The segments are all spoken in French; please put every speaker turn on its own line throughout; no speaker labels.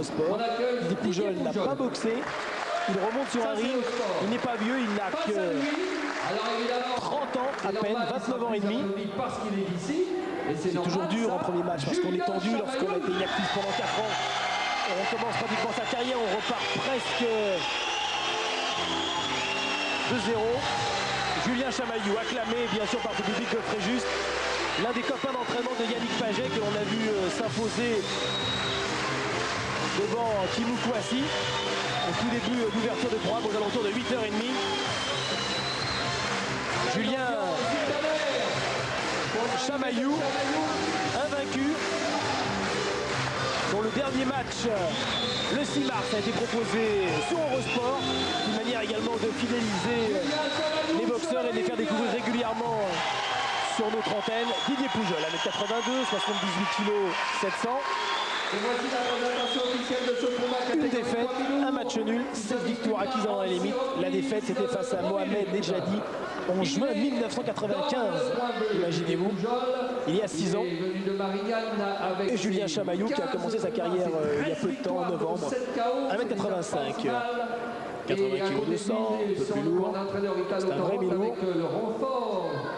Sport. Didier Pujol n'a pas boxé, il remonte sur un ring, il n'est pas vieux, il n'a que 30 ans à peine, 29 ans et demi. C'est toujours dur en premier match parce qu'on est tendu lorsqu'on a été inactif pendant 4 ans. On commence pratiquement sa carrière, on repart presque de zéro. Julien Chamaillou, acclamé bien sûr par ce public de Fréjus, l'un des copains d'entraînement de Yannick Paget que l'on a vu s'imposer devant Kimou Kouassi au tout début d'ouverture de programme aux alentours de 8h30. Julien Chamaillou, invaincu, dont le dernier match, le 6 mars, a été proposé sur Eurosport, une manière également de fidéliser les boxeurs et de les faire découvrir régulièrement sur notre antenne. Didier Pujol, 1m82, 78 kg, 700.
Et voici la présentation officielle de ce combat.
Une défaite, un match nul, 7 victoires acquises dans la limite. La défaite, c'était face à Mohamed Nedjadi en juin 1995. Imaginez-vous, il y a 6 ans. Et Julien Chamaillou qui a commencé sa carrière il y a peu de temps, en novembre. 1m85. 80 kg de sang, un peu plus lourd. C'est un vrai mi-lourd.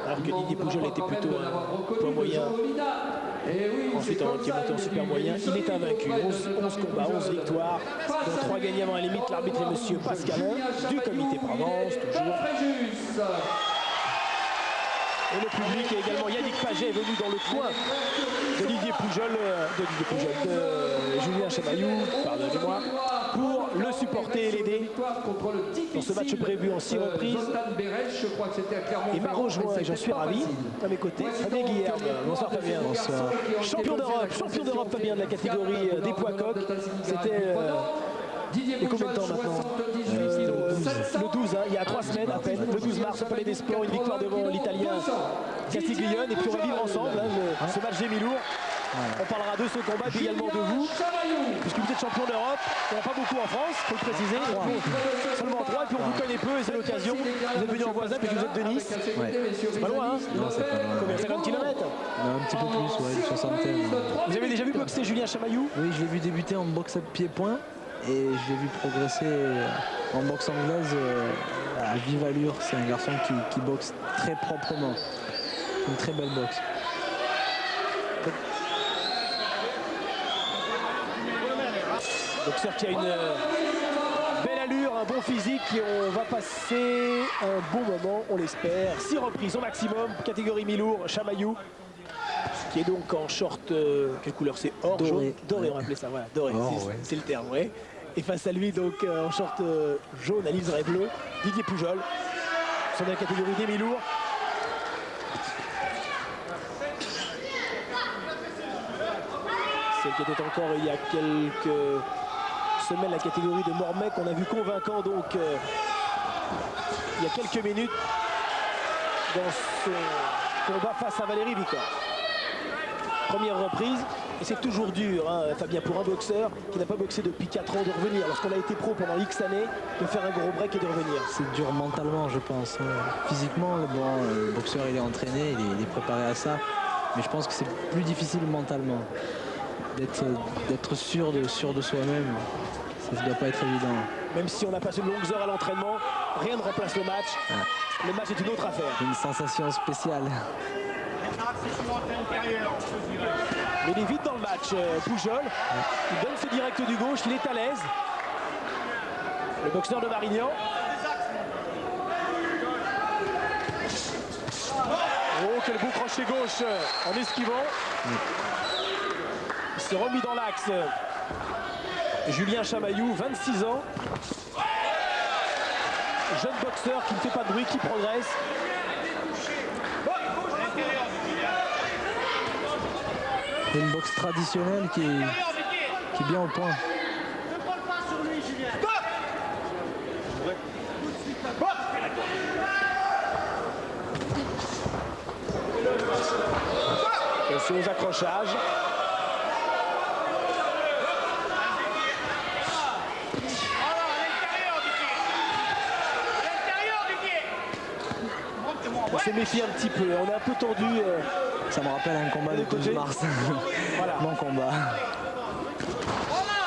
Alors que Didier Pujol était plutôt un poids moyen. Ensuite, qui est monté en super moyen, il est invaincu. 11 combats, 11 victoires, dont 3 gagnés avant la limite. L'arbitre est monsieur Pascalin, du comité Provence, toujours. Et le public et également Yannick Paget est venu dans le coin de Didier Pujol, de Julien Chamaillou, pardonnez-moi, pour le supporter et l'aider dans ce match prévu en 6 reprises. Il m'a rejoint et j'en suis ravi. À mes côtés, Fabien Guilherme. Bonsoir Fabien. Bonsoir. Champion d'Europe Fabien de la catégorie des poids coqs. C'était et combien de temps maintenant le 12, hein, il y a 3 semaines à peine, le 12 mars au Palais des Sports, une victoire devant l'Italien Castiglione. Et puis on va vivre ensemble ce match des mi-lourds. On parlera de ce combat et également de vous, puisque vous êtes champion d'Europe. Il n'y en a pas beaucoup en France, il faut le préciser. Seulement 3, et puis on vous connaît peu et c'est l'occasion. Vous êtes venu en voisin puisque vous êtes de Nice. Ouais. C'est pas loin, hein? Non, c'est pas loin. Combien, 50 km?
Un petit peu plus, ouais, une soixantaine.
Vous avez déjà vu boxer Julien Chamaillou?
Oui, je l'ai vu débuter en boxe à pied-point et je l'ai vu progresser en boxe anglaise à vive allure. C'est un garçon qui boxe très proprement. Une très belle boxe.
Boxeur qui a une belle allure, un bon physique, et on va passer un bon moment, on l'espère. 6 reprises au maximum, catégorie mi-lourd, Chamaillou, qui est donc en short, quelle couleur c'est? Or, doré. Jaune, doré, on va appeler ça, voilà, doré, c'est le terme, ouais. Et face à lui, donc en short jaune à liseré bleu, Didier Pujol, sur la catégorie des mi-lourds. Celle qui était encore il y a quelques semaines la catégorie de Mormec, qu'on a vu convaincant donc il y a quelques minutes dans ce combat face à Valérie Vicor. Première reprise, et c'est toujours dur, hein, Fabien, pour un boxeur qui n'a pas boxé depuis 4 ans de revenir, lorsqu'on a été pro pendant X années, de faire un gros break et de revenir.
C'est dur mentalement, je pense. Physiquement, le boxeur il est entraîné, il est préparé à ça, mais je pense que c'est plus difficile mentalement. D'être sûr de soi-même, ça ne doit pas être évident.
Même si on a passé de longues heures à l'entraînement, rien ne remplace le match. Ouais. Le match est une autre affaire.
Une sensation spéciale.
Mais il est vite dans le match, Pujol. Il donne ce direct du gauche, il est à l'aise. Le boxeur de Marignan. Oh, quel beau crochet gauche en esquivant. Il s'est remis dans l'axe. Julien Chamaillou, 26 ans. Jeune boxeur qui ne fait pas de bruit, qui progresse.
C'est une boxe traditionnelle qui est bien au point.
Attention aux accrochages. On se méfie un petit peu, on est un peu tendu.
Ça me rappelle un combat de 12 mars.
Voilà.
Mon combat.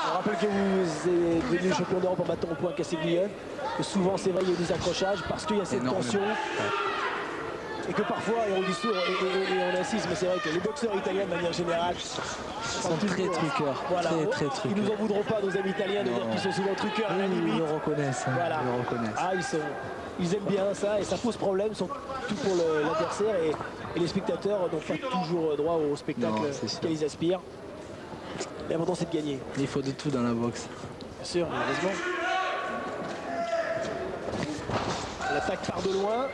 On rappelle rappelle que vous êtes devenu champion d'Europe en battant au point Castiglione. Que souvent, c'est vrai, il y a des accrochages parce qu'il y a cette tension. Et que parfois, et on dit souvent, et on insiste, mais c'est vrai que les boxeurs italiens, de manière générale,
sont très truqueurs.
Voilà.
Très truqueurs.
Ils nous en voudront pas, nos amis italiens, de dire qu'ils sont souvent truqueurs à la limite.
Ils le reconnaissent. Hein,
voilà.
Ils le reconnaissent.
Ah, ils aiment bien ça et ça pose problème, surtout pour l'adversaire. Et les spectateurs n'ont pas toujours droit au spectacle auquel ils aspirent. L'important, c'est de gagner.
Il faut de tout dans la boxe.
Bien sûr, malheureusement. L'attaque part de loin.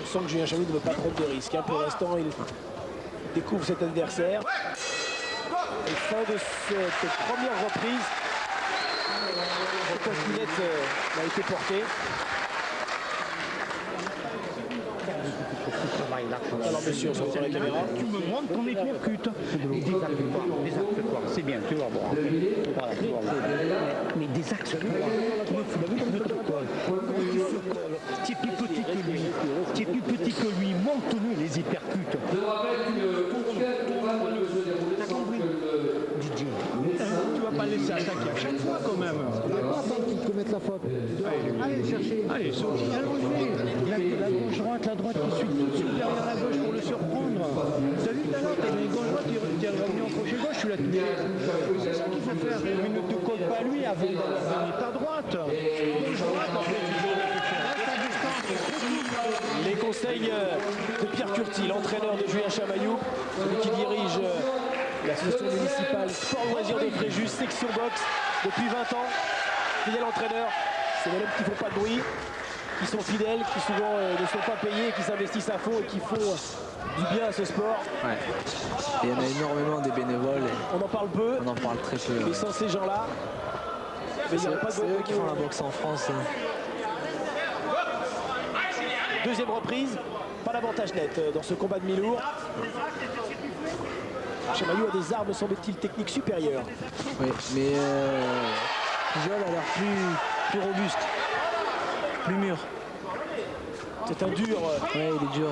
On sent que Julien Chamou ne veut pas prendre de risques. Hein. Pour l'instant, il découvre cet adversaire. Et fin de cette première reprise, la coquillette a été portée. Alors monsieur, on se retire la caméra.
Tu me montres ton hypercute. Des accessoires, c'est bien, tu vas voir. Voilà, tu vas voir. Mais des accessoires, tu me fous n'importe quoi. Tu es plus petit que lui. Tu es plus petit que lui. Montre-nous les hypercutes. T'as compris, Didier? Tu vas pas laisser attaquer à chaque fois quand même.
Tu peux mettre la faute.
Allez, chercher. Allez, sorti, allongez. La gauche-droite, la droite qui suit tout de suite derrière la gauche pour le surprendre. T'as vu tout à l'heure, t'as donné gauche-droite, tu es revenu en crochet gauche, tu l'as tué. C'est ça qu'il faut faire. Mais ne te colle pas lui avant de donner ta droite. Gauche-droite, en fait, tu dois faire. Reste à distance.
Les conseils de Pierre Curti, l'entraîneur de Julien Chamaillou, celui qui dirige l'association municipale Sport Loisirs de Fréjus, section boxe depuis 20 ans. Fidèle entraîneur, c'est des hommes qui ne font pas de bruit, qui sont fidèles, qui souvent ne sont pas payés, qui s'investissent à fond et qui font du bien à ce sport.
Ouais. Et il y en a énormément des bénévoles.
On en parle peu,
On en parle très peu.
mais sans ces gens-là, mais il n'y aurait pas de
C'est eux qui font la boxe en France. Hein.
Deuxième reprise, pas d'avantage net dans ce combat de mi-lourd. Chamaillou a des armes, semble-t-il, techniques supérieures.
Oui, mais Pujol a l'air plus robuste, plus mûr.
C'est un dur,
Ouais, il est dur.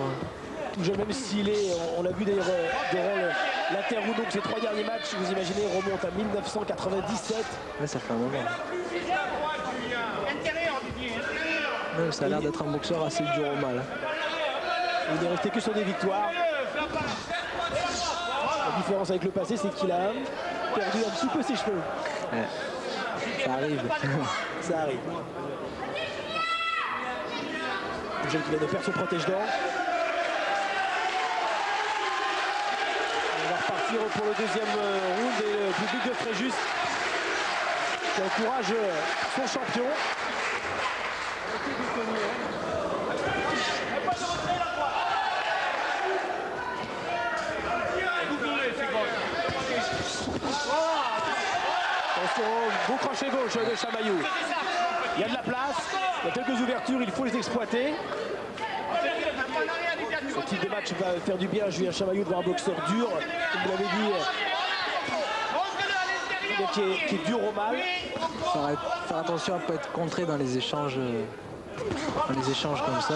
tout jeune, même s'il est, on l'a vu d'ailleurs durant l'interview, donc ces 3 derniers matchs, vous imaginez, remonte à 1997.
Ouais, ça fait un moment. Ouais, ça a l'air d'être un boxeur assez dur au mal.
Il n'est resté que sur des victoires. La différence avec le passé, c'est qu'il a perdu un petit peu ses cheveux.
Ouais. Ça arrive.
Ça arrive. Le jeune qui vient de perdre son protège-dents. On va repartir pour le deuxième round et le public de Fréjus qui encourage son champion. Beau crochet gauche de Chamaillou. Il y a de la place, il y a quelques ouvertures, il faut les exploiter. Ce type de match va faire du bien à Julien Chamaillou de voir un boxeur dur, comme vous l'avez dit, qui est dur au mal.
Faire attention à ne pas être contré dans les échanges comme ça.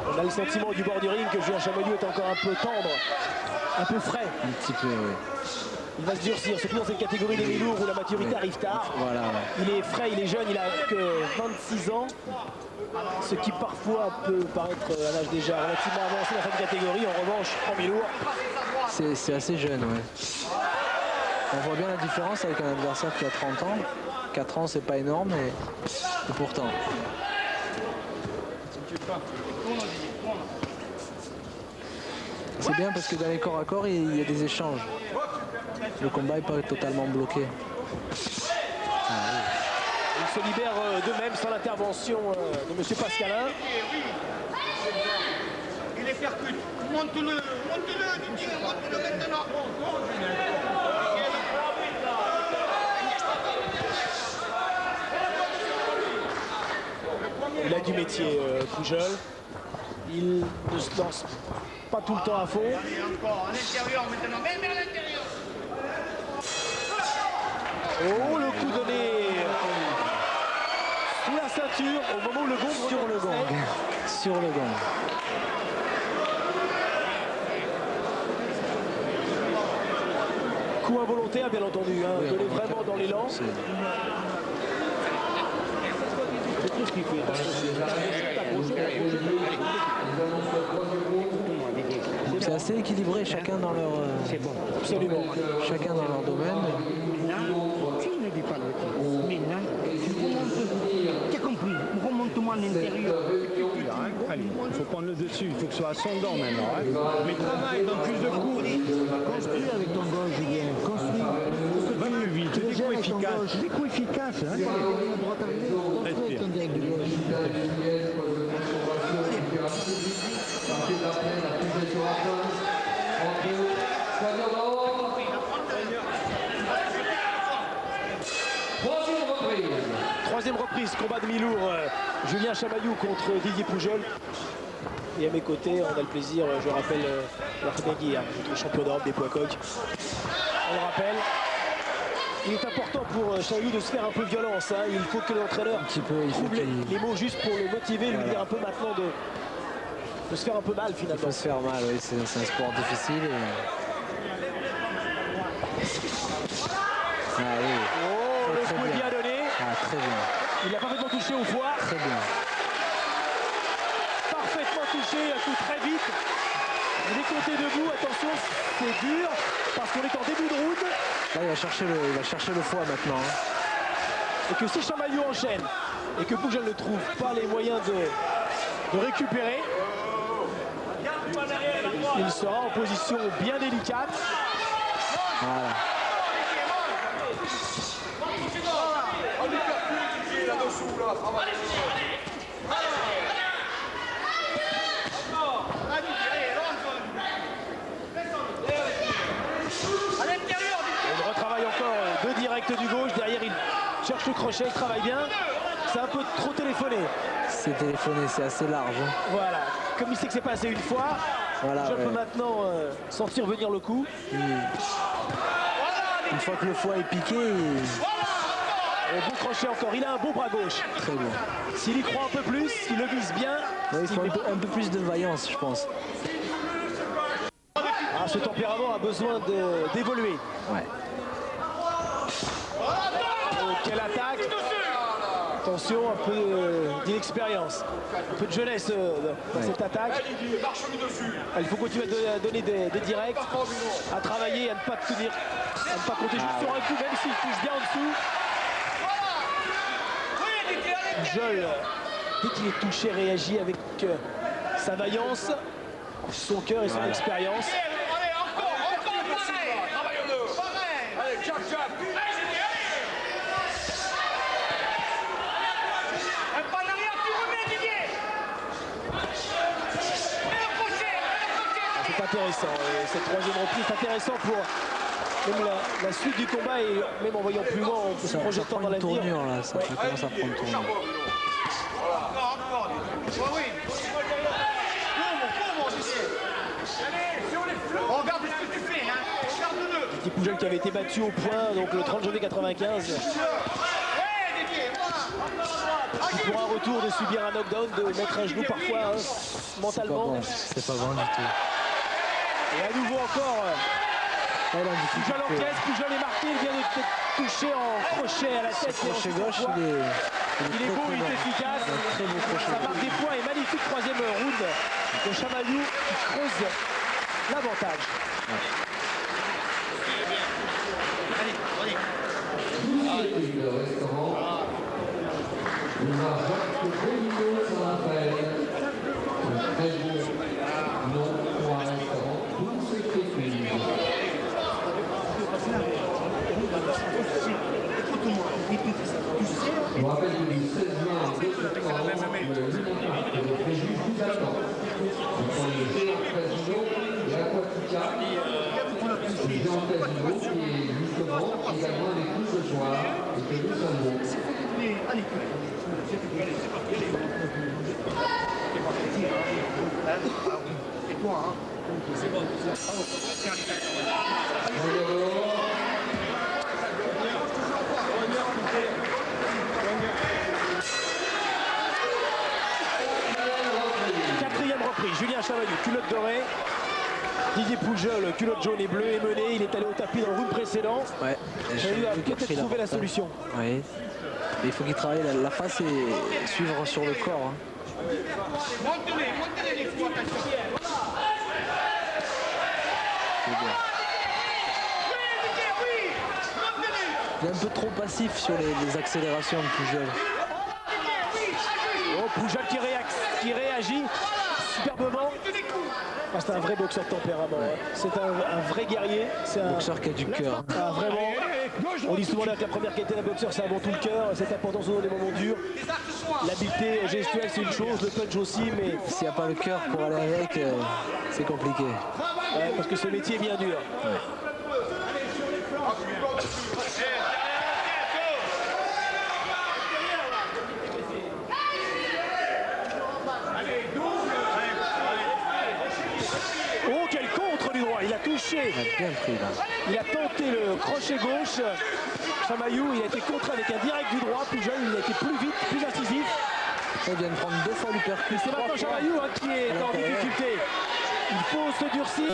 On a le sentiment du bord du ring que Julien Chamaillou est encore un peu tendre, un peu frais.
Un petit peu, oui.
Il va se durcir, surtout dans cette catégorie des mi-lourds où la maturité arrive tard.
Voilà, ouais.
Il est frais, il est jeune, il a que 26 ans. Ce qui parfois peut paraître à l'âge déjà relativement avancé dans cette catégorie. En revanche, en mi-lourd,
C'est assez jeune, ouais. On voit bien la différence avec un adversaire qui a 30 ans. 4 ans, c'est pas énorme, et pourtant. C'est bien parce que dans les corps à corps, il y a des échanges. Le combat n'est pas totalement bloqué.
ils se libèrent d'eux-mêmes sans l'intervention de M. Pascalin.
Il est percute. Monte-le, Didier, monte-le maintenant.
Il a du métier, Pujol. Il ne se lance pas tout le temps à fond.
Allez, encore, à l'intérieur maintenant, même à l'intérieur.
Oh, le coup donné sous la ceinture au moment où le gong
Sur le gong. Sur le gong.
Coup involontaire, bien entendu, hein,
Oui,
donné
involontaire.
vraiment dans l'élan.
C'est-
C'est tout ce qu'il fait.
C'est assez équilibré, chacun dans leur,
C'est bon.
Absolument.
chacun dans leur domaine.
Là, tu ne dis pas le titre. Mais là, tu as compris, remonte-moi à l'intérieur.
Allez, il faut prendre le dessus, il faut que ce soit ascendant maintenant. Hein. Mais travaille, donne plus de coups.
Construis avec ton gauche, Julien. Construis.
Va plus vite,
Tu le
des
gères
coups
avec ton
efficaces.
gauche.
Des coups efficaces. Hein.
La droite arrivée, construis avec ton direct de gauche.
Troisième reprise, combat de mi-lourd. Julien Chamaillou contre Didier Poujol. Et à mes côtés, on a le plaisir, je rappelle, Larnegui, notre champion d'Europe des poids coqs. On le rappelle. Il est important pour Chamaillou de se faire un peu violence. Hein. Il faut que l'entraîneur
Un petit peu, il faut
trouve
qu'il
les mots juste pour le motiver, lui dire un peu maintenant de se faire un peu mal
il
finalement.
faut se faire mal, oui, c'est un sport difficile. Ah oui,
Oh, le
très
coup est
bien.
bien donné.
Ah, très bien,
Il l'a parfaitement touché au foie.
très bien.
Parfaitement touché, un coup très vite. Il est compté debout, attention, c'est dur, parce qu'on est en début de route.
Là, il va chercher le foie maintenant. Hein.
Et que si Chamaillou enchaîne, et que Poujol ne trouve pas les moyens de récupérer, il sera en position bien délicate.
Voilà.
Il retravaille encore deux directs du gauche, derrière il cherche le crochet, il travaille bien. C'est un peu trop téléphoné.
C'est téléphoné, c'est assez large. Hein.
Voilà, comme il sait que c'est passé une fois,
Voilà,
je
ouais.
peux maintenant sentir venir le coup.
Une fois que le foie est piqué,
Et bon crochet encore, il a un beau bras gauche.
très bon.
S'il y croit un peu plus, s'il le vise bien,
Ouais, il
s'il
faut
met-
un peu plus de vaillance, je pense.
Ah, ce tempérament a besoin d'évoluer.
Ouais.
Oh, quelle attaque! Attention, un peu d'inexpérience, un peu de jeunesse dans cette attaque. Ah, il faut continuer à donner des directs, à travailler, à ne pas tenir, à ne pas compter juste sur un coup, même s'il touche bien en dessous. Poujol, dès qu'il est touché, réagit avec sa vaillance, son cœur et son expérience.
Allez, encore, pareil. Travaille-le. Pareil. Allez, Jack. Un pas en arrière, tu remets, Didier.
C'est intéressant, cette troisième reprise, c'est intéressant pour même la suite du combat et même en voyant plus loin, en se
Ça
projetant
prend
dans
une
l'avenir.
tournure là, ça commence à prendre une tournure.
Encore. Oui. Comment, Didier. Allez, sur les flots. Regarde ce que tu fais, hein. Regarde-le.
Didier Poujol qui avait été battu au point donc le 30 janvier 95.
Ouais, Didier, voilà.
Qui pour un retour de subir un knockdown, de mettre un genou parfois hein,
C'est pas
mentalement.
bon, c'est pas bon du tout.
Et à nouveau encore,
Elle a une
Poujol
difficulté.
encaisse, Poujol est marqué, il vient de toucher en crochet à la tête. et
Crochet
ensuite
gauche,
au poing.
il est
Il est
très,
beau,
très
il
bon.
est efficace.
Un très beau crochet.
Ça marque des points et magnifique troisième round de Chamaillou qui creuse l'avantage.
Je vous rappelle que le 16 juin, le préjuge vous attend. Entre le géant casino et l'Aquatica. Le géant casino qui est justement également avec nous ce soir et que nous saluons.
Et toi, hein.
Chamaillou, culotte dorée. Didier Poujol, culotte jaune et bleue, est mené. Il est allé au tapis dans le round précédent.
Ouais.
Chamaillou a peut-être trouvé la solution.
Oui. Il faut qu'il travaille la face et suivre sur le corps. Hein. Il est un peu trop passif sur les accélérations de Poujol.
Oh, Poujol qui réagit superbement. Ah, c'est un vrai boxeur de tempérament. Hein. C'est un vrai guerrier. C'est un
boxeur qui a du cœur.
Ah, vraiment. On dit souvent que la première qualité d'un boxeur, c'est avant tout le cœur. C'est important souvent des moments durs. L'habileté gestuelle, c'est une chose, le punch aussi, mais
s'il n'y a pas le cœur pour aller avec, c'est compliqué.
Ouais, parce que ce métier est bien dur. Ouais. Oh, quel contre du droit, il a touché.
Il a bien pris là.
Il a tenté le crochet gauche. Chamaillou, il a été contré avec un direct du droit. Poujol, il a été plus vite, plus incisif.
Il vient de prendre 2 fois l'uppercut.
C'est maintenant Chamaillou qui est en difficulté. Il faut se durcir.